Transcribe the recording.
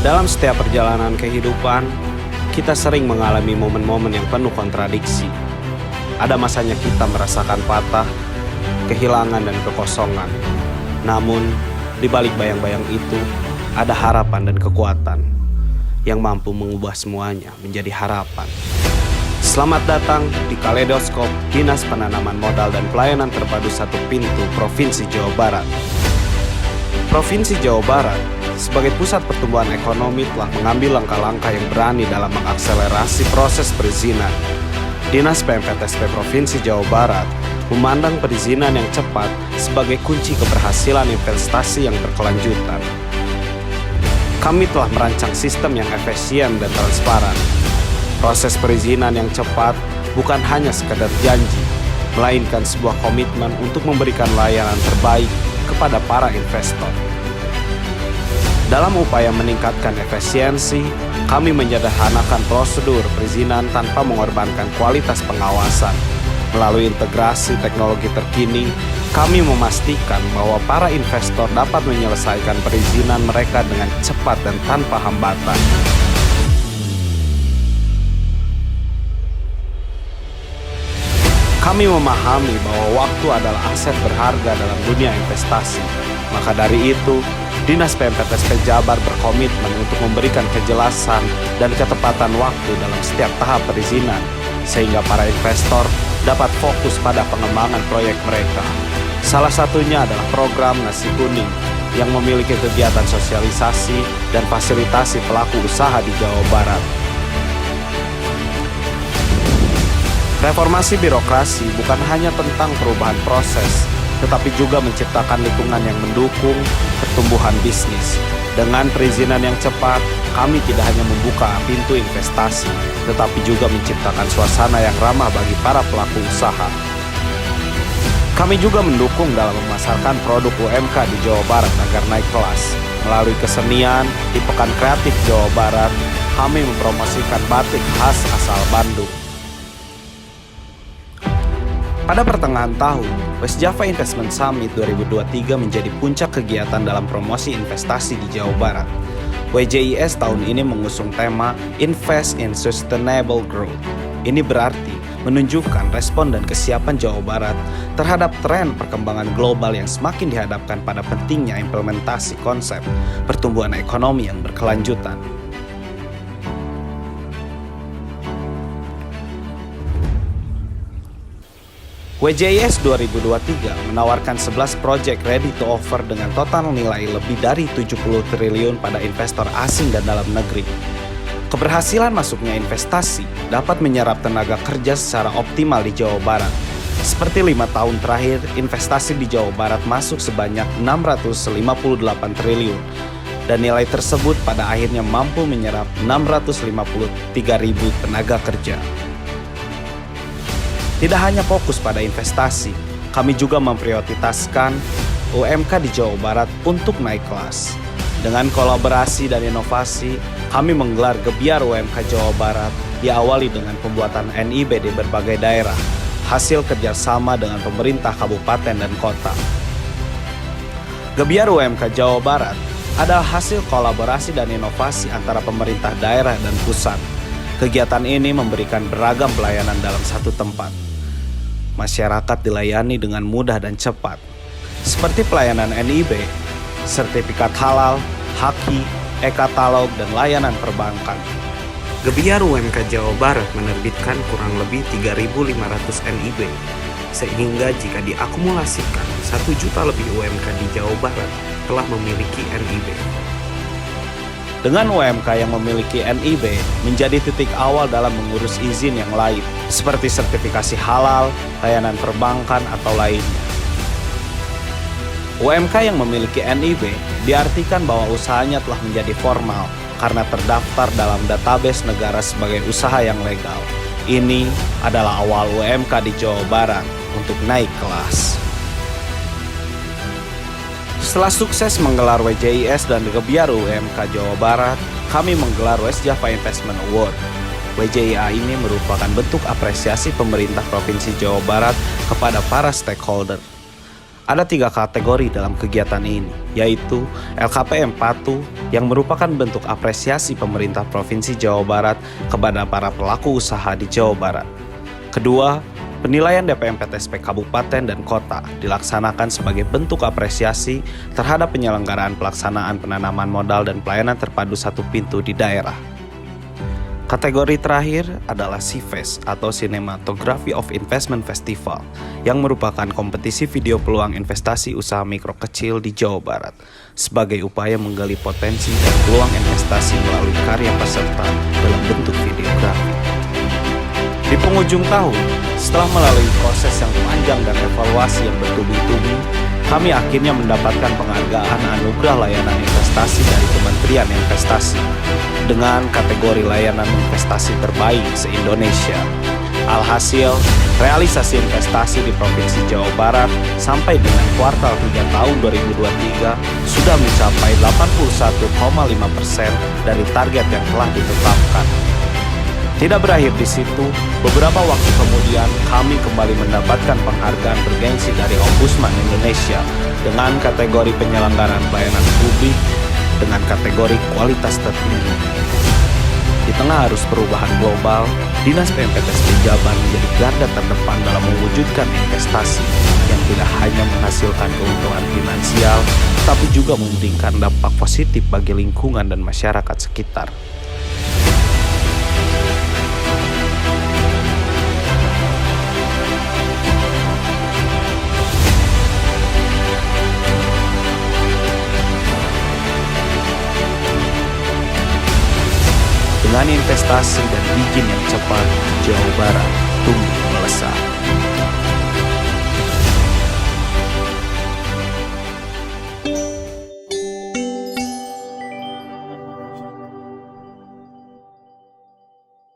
Dalam setiap perjalanan kehidupan, kita sering mengalami momen-momen yang penuh kontradiksi. Ada masanya kita merasakan patah, kehilangan dan kekosongan. Namun, di balik bayang-bayang itu, ada harapan dan kekuatan yang mampu mengubah semuanya menjadi harapan. Selamat datang di Kaleidoskop Dinas Penanaman Modal dan Pelayanan Terpadu Satu Pintu Provinsi Jawa Barat. Provinsi Jawa Barat sebagai pusat pertumbuhan ekonomi telah mengambil langkah-langkah yang berani dalam mengakselerasi proses perizinan. Dinas PMPTSP Provinsi Jawa Barat memandang perizinan yang cepat sebagai kunci keberhasilan investasi yang berkelanjutan. Kami telah merancang sistem yang efisien dan transparan. Proses perizinan yang cepat bukan hanya sekedar janji, melainkan sebuah komitmen untuk memberikan layanan terbaik kepada para investor. Dalam upaya meningkatkan efisiensi, kami menyederhanakan prosedur perizinan tanpa mengorbankan kualitas pengawasan. Melalui integrasi teknologi terkini, kami memastikan bahwa para investor dapat menyelesaikan perizinan mereka dengan cepat dan tanpa hambatan. Kami memahami bahwa waktu adalah aset berharga dalam dunia investasi. Maka dari itu, Dinas PMPTSP Jabar berkomitmen untuk memberikan kejelasan dan ketepatan waktu dalam setiap tahap perizinan, sehingga para investor dapat fokus pada pengembangan proyek mereka. Salah satunya adalah program Nasi Kuning yang memiliki kegiatan sosialisasi dan fasilitasi pelaku usaha di Jawa Barat. Reformasi birokrasi bukan hanya tentang perubahan proses, tetapi juga menciptakan lingkungan yang mendukung pertumbuhan bisnis. Dengan perizinan yang cepat, kami tidak hanya membuka pintu investasi, tetapi juga menciptakan suasana yang ramah bagi para pelaku usaha. Kami juga mendukung dalam memasarkan produk UMK di Jawa Barat agar naik kelas. Melalui kesenian di Pekan Kreatif Jawa Barat, kami mempromosikan batik khas asal Bandung. Pada pertengahan tahun, West Java Investment Summit 2023 menjadi puncak kegiatan dalam promosi investasi di Jawa Barat. WJIS tahun ini mengusung tema Invest in Sustainable Growth. Ini berarti menunjukkan respon dan kesiapan Jawa Barat terhadap tren perkembangan global yang semakin dihadapkan pada pentingnya implementasi konsep pertumbuhan ekonomi yang berkelanjutan. WJIS 2023 menawarkan 11 proyek ready to offer dengan total nilai lebih dari 70 triliun pada investor asing dan dalam negeri. Keberhasilan masuknya investasi dapat menyerap tenaga kerja secara optimal di Jawa Barat. Seperti 5 tahun terakhir, investasi di Jawa Barat masuk sebanyak 658 triliun. Dan nilai tersebut pada akhirnya mampu menyerap 653.000 tenaga kerja. Tidak hanya fokus pada investasi, kami juga memprioritaskan UMK di Jawa Barat untuk naik kelas. Dengan kolaborasi dan inovasi, kami menggelar Gebiar UMK Jawa Barat diawali dengan pembuatan NIB di berbagai daerah, hasil kerjasama dengan pemerintah kabupaten dan kota. Gebiar UMK Jawa Barat adalah hasil kolaborasi dan inovasi antara pemerintah daerah dan pusat. Kegiatan ini memberikan beragam pelayanan dalam satu tempat. Masyarakat dilayani dengan mudah dan cepat, seperti pelayanan NIB, sertifikat halal, haki, e-katalog, dan layanan perbankan. Gebiar UMK Jawa Barat menerbitkan kurang lebih 3.500 NIB, sehingga jika diakumulasikan 1 juta lebih UMK di Jawa Barat telah memiliki NIB. Dengan UMK yang memiliki NIB menjadi titik awal dalam mengurus izin yang lain, seperti sertifikasi halal, layanan perbankan, atau lainnya. UMK yang memiliki NIB diartikan bahwa usahanya telah menjadi formal karena terdaftar dalam database negara sebagai usaha yang legal. Ini adalah awal UMK di Jawa Barat untuk naik kelas. Setelah sukses menggelar WJIS dan Gebiar UMK Jawa Barat, kami menggelar West Java Investment Award. WJIA ini merupakan bentuk apresiasi pemerintah Provinsi Jawa Barat kepada para stakeholder. Ada 3 kategori dalam kegiatan ini, yaitu LKPM Patuh yang merupakan bentuk apresiasi pemerintah Provinsi Jawa Barat kepada para pelaku usaha di Jawa Barat. Kedua, penilaian DPM PTSP Kabupaten dan Kota dilaksanakan sebagai bentuk apresiasi terhadap penyelenggaraan pelaksanaan penanaman modal dan pelayanan terpadu satu pintu di daerah. Kategori terakhir adalah CIFES atau Cinematography of Investment Festival yang merupakan kompetisi video peluang investasi usaha mikro kecil di Jawa Barat sebagai upaya menggali potensi dan peluang investasi melalui karya peserta dalam bentuk videografi. Di penghujung tahun, setelah melalui proses yang panjang dan evaluasi yang bertubi-tubi, kami akhirnya mendapatkan penghargaan Anugerah Layanan Investasi dari Kementerian Investasi dengan kategori layanan investasi terbaik se-Indonesia. Alhasil, realisasi investasi di Provinsi Jawa Barat sampai dengan kuartal 3 tahun 2023 sudah mencapai 81,5% dari target yang telah ditetapkan. Tidak berakhir di situ, beberapa waktu kemudian kami kembali mendapatkan penghargaan bergengsi dari Ombudsman Indonesia dengan kategori penyelenggaraan pelayanan publik dengan kategori kualitas tertinggi. Di tengah arus perubahan global, Dinas PMPTSP Jabar menjadi garda terdepan dalam mewujudkan investasi yang tidak hanya menghasilkan keuntungan finansial, tapi juga memberikan dampak positif bagi lingkungan dan masyarakat sekitar. Dengan investasi dan izin yang cepat, Jawa Barat tumbuh.